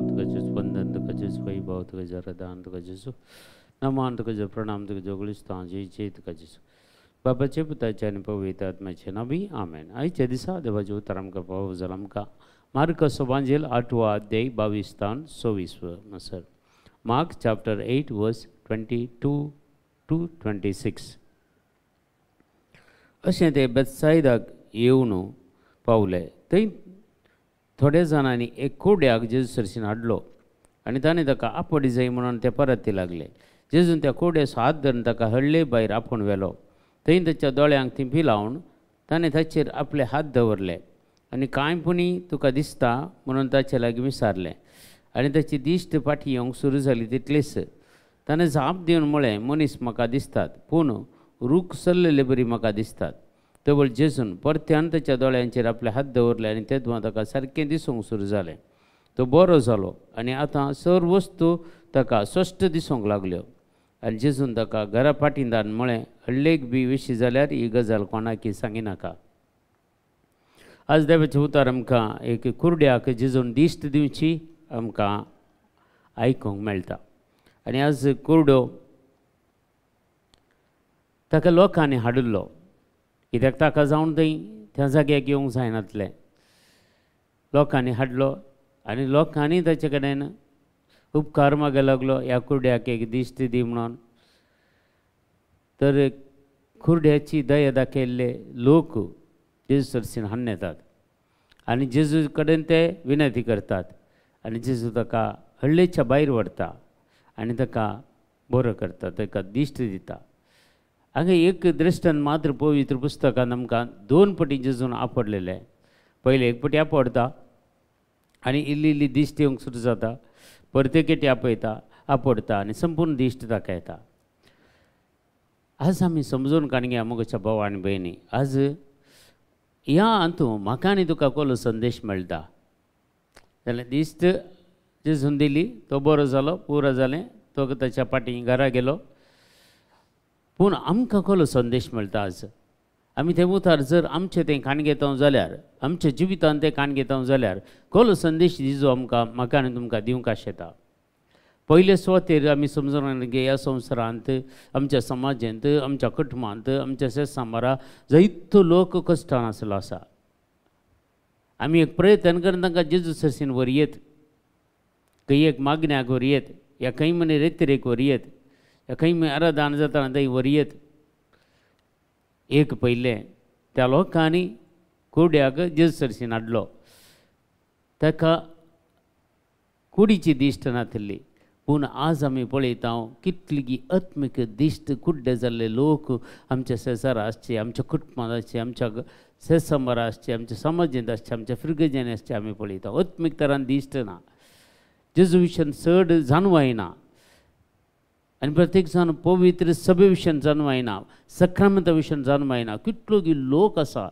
तुका जेसु वंदन तुका जेसु वैभव तुका जरदान तुका जेसु नमान तुका जो प्रणाम तुका जो गुलिस्तान जय तुका जेसु बाबाचे पुताचे आणि पवित्र आत्म्याचे नावी आमेन. आजच्या दिसा देवाचे उताराम का पाव जलम का मार्कस एवांजेल 8वा अध्याय 22 तान 26 मसर. मार्क चॅप्टर 8 वर्स 22 to 26. अशें ते बेतसायदाक येवन पावले. थंय थोड्या जाणांनी एक कोड्याक जेजू सरशीन हाडलो आनी ताणें ताका आपडी जाय म्हणून ते परत ते लागले. जेजून त्या कोड्याचो हात धरून ताका हळ्ळे भायर आपूण व्हेलो. थंय ताच्या दोळ्यांक थिंपी लावन ताणें ताचेर आपले हात दवरले आनी कांयपणी तुका दिसता म्हणून ताचे लागीं विचारलें आनी ताची दिश्ट फाटी येवंक सुरू जाली तितलीच. ताणें जाप दिवन म्हळें, मनीस म्हाका दिसतात पूण रूख सल्लेले बरी म्हाका दिसतात. तवळ जेजून परत्यान ताच्या दोळ्यांचेर आपले हात दवरले आनी तेदुआ ताका सारकें दिसूंक सुरू जालें. तो बरो जालो आनी आतां सर्व वस्तू ताका स्पश्ट दिसूंक लागल्यो. आनी जेजून ताका घरा फाटींदान म्हळें, हळ्ळेक बी विशी जाल्यार ही गजाल कोणाकी सांगिनाका. आज देवाचें उतार आमकां एक कुरड्याक जेजून दिश्ट दिवची आमकां आयकूंक मेळटा. आनी आज कुरडो ताका लोकांनी हाडिल्लो कित्याक ताका जावन थंय त्या जाग्याक येवंक जायनातलें. लोकांनी हाडलो आनी लोकांनी ताचे कडेन उपकार मागूंक लागलो, ह्या कुरड्याक एक दिश्ट दी म्हणून. तर कुरड्याची दया दाखयल्ले लोक जेजू सरशीन हाडून येतात आनी जेजू कडेन ते विनंती करतात आनी जेजू ताका हळ्ळेच्या भायर व्हरता आनी ताका बरो करता, ताका दिश्ट दिता. हांगा एक दृश्टांत मात्र पवित्र पुस्तकांत आमकां 2 पटी जेजून आपडलेले. पयले एक पटी आपडता आनी इल्ली इल्ली दिश्ट येवंक सुरू जाता, परते ती आपडता आनी संपूर्ण दिश्ट ताका येता. आज आमी समजून काडया मोगाच्या भाव आनी भयणी, आज ह्या हातूंत म्हाका आनी तुका कसलो संदेश मेळटा जाल्यार दिश्ट जेजून दिली, तो बरो जालो, पुरो जालें, तो ताच्या फाटीं घरा गेलो. पूण आमकां कसलो संदेश मेळटा आज? आमी तें उतार जर आमचें तें कान घेता जाल्यार, आमच्या जिवितान तें कान घेता जाल्यार कसलो संदेश जेजू आमकां म्हाका आनी तुमकां दिवंक आशेता. पयले सुवातेर आमी समजून गे ह्या संवसारांत, आमच्या समाजांत, आमच्या कुटुंबांत, आमच्या शेजारा जायतो लोक कश्टान आसलो आसा. आमी एक प्रयत्न करता तांकां जेजू सरशीन व्हरयेत, खंय एक मागण्याक व्हरयेत, या खंय म्हणे रेत्रेक व्हरयेत, या खंय म्हणे आराधना जाताना थंय व्हरयेत. एक पयलें त्या लोकांनी कुरड्याक जेजू सरशीन हाडलो. ताका कुडीची दिश्ट नासली. पूण आज आमी पळयता कितली आत्मीक दिश्ट कुड्डे जाल्ले लोक आमच्या शेजारा आसचे, आमच्या कुटुंबांत आसचे, आमच्या शेजारा आसचे, आमच्या समाजांत आसचे, आमच्या फिरगेजांनी आसचे आमी पळयता. आत्मीक तरान दिश्ट ना, जेजू विशयान चड जाणवायना आनी प्रत्येक जाण पवित्र सभे विशयान जाणवायना, सक्रामेंता विशयान जाणवायना. कितलो लोक आसा.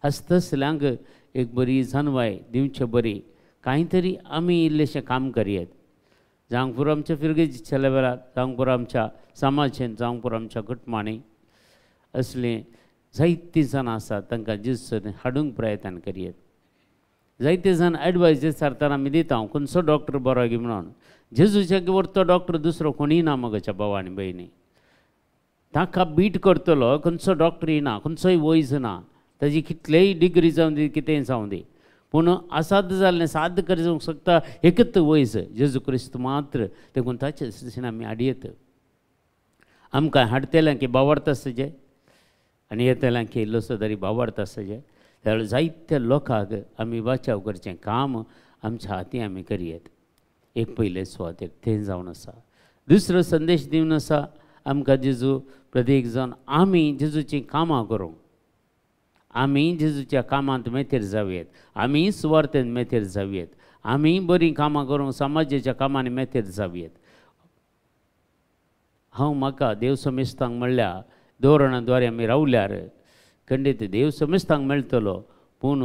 आज तसल्यांक एक बरी जाणवाय दिवचे बरी कांय तरी आमी इल्लेशें काम करयेत. जावंक पुरो आमच्या फिरगेच्या लेवलार, जावंक पुरो आमच्या समाजांत, जावंक पुरो आमच्या कुटुंबांनी असले जायतीं जाणां आसात तांकां जेजू हाडूंक प्रयत्न करयेत. जायते जाण एडवायस विचारतना आमी दिता खंयचो डॉक्टर बरो गे म्हणून. जेजूच्या व्हरतो डॉक्टर दुसरो कोणीय ना मोगाच्या भाव आनी भयणी. ताका बीट करतलो खंयचो डॉक्टरय ना, खंयचोय वैज ना, ताजी कितलेय डिग्री जावं दी, कितेंय जावं दी, पूण असाध्य जाल्लें साध्य करूंक शकता एकच वैज जेजू क्रिस्त मात्र. देखून ताचे सरशीन आमी हाडयेत. आमकां हाडटेल्यांक बावडता आसचे आनी येतेल्यांक इल्लोसो तरी बावडता आसचे. त्या जायत्या लोकांक आमी बचाव करचें काम आमच्या हातीं आमी करयेत. एक पयले सुवातेर तें जावन आसा. दुसरो संदेश दिवन आसा आमकां जेजू प्रत्येक जाण आमी जेजूचीं कामां करूंक, आमी जेजूच्या कामांत मेथेर जावयेत, आमी सुवार्थेंत मेथेर जावयेत, आमी बरीं कामां करूंक समाजाच्या कामांनी मेथेर जावयेत. हांव म्हाका देव समेस्तांक म्हणल्यार धोरणाद्वारे आमी रावल्यार खंडीत देव समेस्तांक मेळटलो, पूण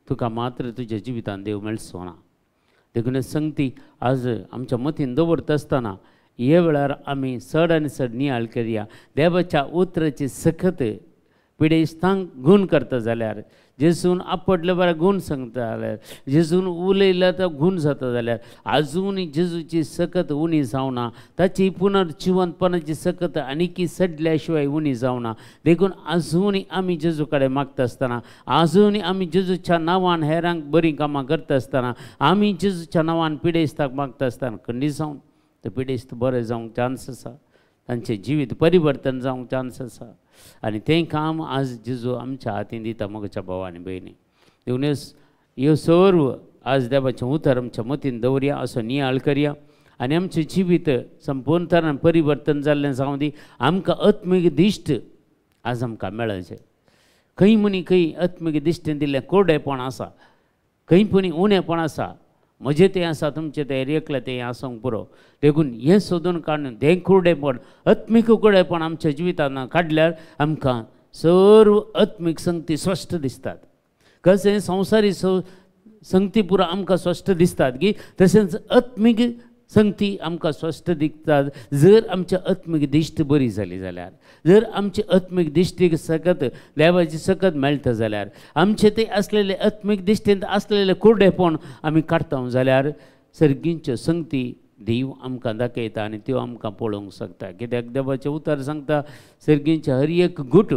तुका मात्र तुज्या जिवितांत देव मेळचो ना. देखून संगती आज आमच्या मतीन दवरता आसतना हे वेळार आमी चड आनी चड नियाळ करया. देवाच्या उतराची सखत पिडेस्तांक गूण करता जाल्यार, जेजून आपटले बरे गूण सांगता जाल्यार, जेजून उलयला तो गूण जाता जाल्यार आजून जेजूची सकत उणी जावना, ताची पुनर्जिवंतपणाची सकत आनीकी सडल्या शिवाय उणी जावना. देखून आजूनय आमी जेजू कडेन मागता आसतना, आजूनय आमी जेजूच्या नांवान हेरांक बरीं कामां करता आसतना, आमी जेजूच्या नांवान पिडेस्तांक मागता आसतना खंडीत जावन ते पिडेस्त बरें जावंक चान्स आसा, तांचें जिवीत परिवर्तन जावंक चान्स आसा. आनी तें काम आज जेजू आमच्या हातीन दिता मोगाच्या भाव आनी भयणी. देखून ह्यो सर्व आज देवाचें उतर आमच्या मतीन दवरया, असो नियाळ करया आनी आमचें जिवीत संपूर्ण तरान परिवर्तन जाल्लें जावं दी. आमकां आत्मीक दिश्ट आज आमकां मेळचें. खंय मनी खंय आत्मीक दिश्टेन दिल्लें कोरडेपण आसा, खंय पणी उणेपण आसा, म्हजें तें आसा, तुमचें तें एकलें तें आसूंक पुरो. देखून हें सोदून काडून तें कुर्डेपण, आत्मीक कुर्डेपण आमच्या जिवितांत काडल्यार आमकां सर्व आत्मीक संगती स्पश्ट दिसतात. कशें संवसारी संगती पुरो आमकां स्पश्ट दिसतात की तशेंच आत्मीक संगती आमकां स्पश्ट दिसतात जर आमच्या आत्मीक दिश्ट बरी जाली जाल्यार. जर आमची आत्मीक दिश्टीक सकत देवाची सकत मेळटा जाल्यार, आमचे ते असलेले आत्मीक दिश्टेंत असलेले कुर्डेपण आमी काडटा जाल्यार सर्गींच्यो संगती देव आमकां दाखयता आनी त्यो आमकां पळोवंक शकता. कित्याक देवाचें उतर सांगता, सर्गींचे हर एक गुट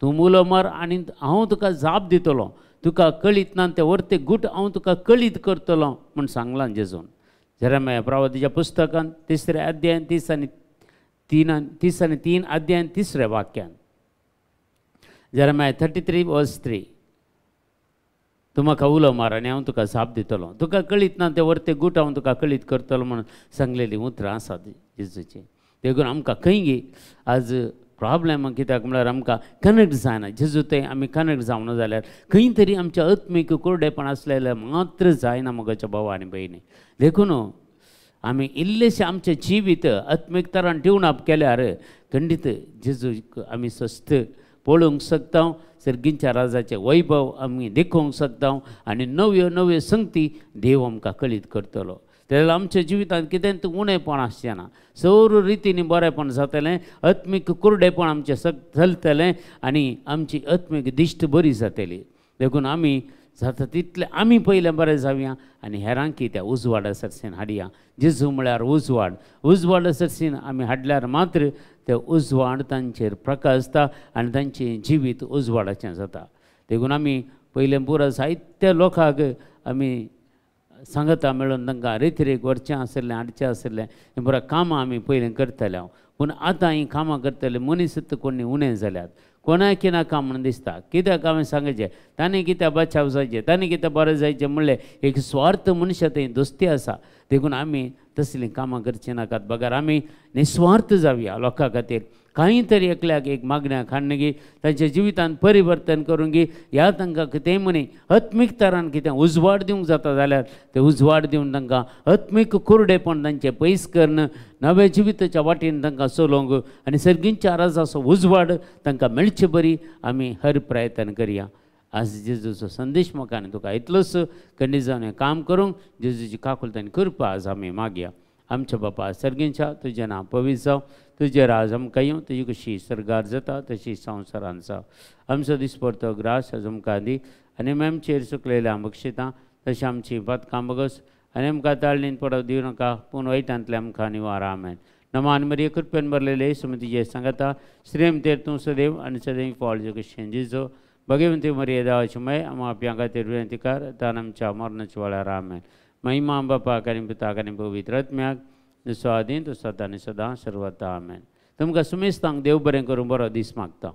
तूं मुलो मार आनी हांव तुका जाप दितलो, तुका कळीत ना ते व्हर ते गुट हांव तुका कळीत करतलो म्हूण सांगलां जेजून. जेरेमिया प्रवादीच्या पुस्तकान 3 अध्यायान 30 आनी 3 अध्यायान 3 वाक्यान, जेरेमिया 33:3, तूं म्हाका उलो मार आनी हांव तुका जाप दितलो, तुका कळीत ना ते व्हर ते गुट हांव तुका कळीत करतलो म्हणून सांगलेलीं उतरां आसात जेजूची. देखून आमकां खंय आज प्रॉब्लेम कित्याक म्हळ्यार आमकां कनेक्ट जायना. जेजू तें आमी कनेक्ट जावना जाल्यार खंय तरी आमच्या आत्मीक कुर्डेपण आसलेलें मात्र जायना मोगाच्या भावा आनी भयणी. देखून आमी इल्लेशें आमचें जिवीत आत्मीक तरान ट्यून अप केल्यार खंडीत जेजूक आमी स्वस्थ पळोवंक शकता, सर्गींच्या राजाचें वैभव आमी देखूंक शकता आनी नव्यो नव्यो संगती देव आमकां कळीत करतलो. तेन्ना आमच्या जिवितांत कितेंच उणेपण आसचें ना, सर्व रितीनी बरेंपण जातलें, आत्मीक कुर्डेपण आमचें चलतलें आनी आमची आत्मीक दिश्ट बरी जातली. देखून आमी जाता तितलें आमी पयलें बरें जावया आनी हेरांकी त्या उजवाडा सरसीन हाडया. जेजू म्हळ्यार उजवाड, उजवाडा सरसीन आमी हाडल्यार मात्र ते उजवाड तांचेर प्रकाशता आनी तांचें जिवीत उजवाडाचें जाता. देखून आमी पयलें पुरो जायत्या लोकांक आमी सांगता मेळून तांकां रेथरेक व्हरचें आसलें, हाडचें आसलें, हें बरें कामां आमी पयलें करतले. पूण आतां हीं कामां करतले मनीस कोणी उणें जाल्यात, कोणाय नाका म्हणून दिसता. कित्याक हांवें सांगचें, ताणें कित्याक बचाव जायचें, ताणें कित्याक बरें जायचें म्हणलें एक स्वार्थ मनशां थंय दोस्ती आसा. देखून आमी तसलीं कामां करचीं नाकात. बगार आमी निस्वार्थ जावया लोकां खातीर. कांय तरी एकल्याक एक मागण्याक हाडनगी, तांच्या जिवितांत परिवर्तन करूंक गी. ह्या तांकां कितेंय म्हणी आत्मीक तरान कितें उजवाड दिवंक जाता जाल्यार ते उजवाड दिवन तांकां आत्मीक कुर्डेपण तांचें पयस करून नव्या जिविताच्या वाटेन तांकां चलोवंक आनी सर्गींच्या राजाचो उजवाड तांकां मेळचे बरी आमी हर प्रयत्न करया. आज जेजूचो संदेश म्हाका आनी तुका इतलोच खंडीत जावन हें काम करूंक जेजूची काकुलतानी कृपा आज आमी मागया. आमच्या बापा सर्गींच्या तुजें नांव पवित्र जावं, तुजें राज आमकां येवं, तुजी कशी सरगार जाता तशी संवसारांत जावं. आमचो दिसपरतो ग्रास आज आमकां दी आनी आमचेर सुकलेल्या बक्षितां तशी आमची पथकां बगस आनी आमकां ताळणीन पडव दिवं नाका, पूण वैतांतले आमकां निवार. आमेन. नमान मरिये कृपेन भरलेले सुमतीजे सांगता, श्रेम तेर तूं सदैव आनी सदैव फळ जगशें जिजो भगवंती मरिये देवाची मय आम्हा आपल्या खातीर विनंती कर, तान आमच्या मरणाच्या वेळार. आमेन. महिमा बापाक आनी पुताक आनी पवित्र आत्म्याक जसो आदीं तसो आतां आनी सदां सर्वता. आमेन. तुमकां सुमेस्तांक देव बरें करूं, बरो दीस मागता.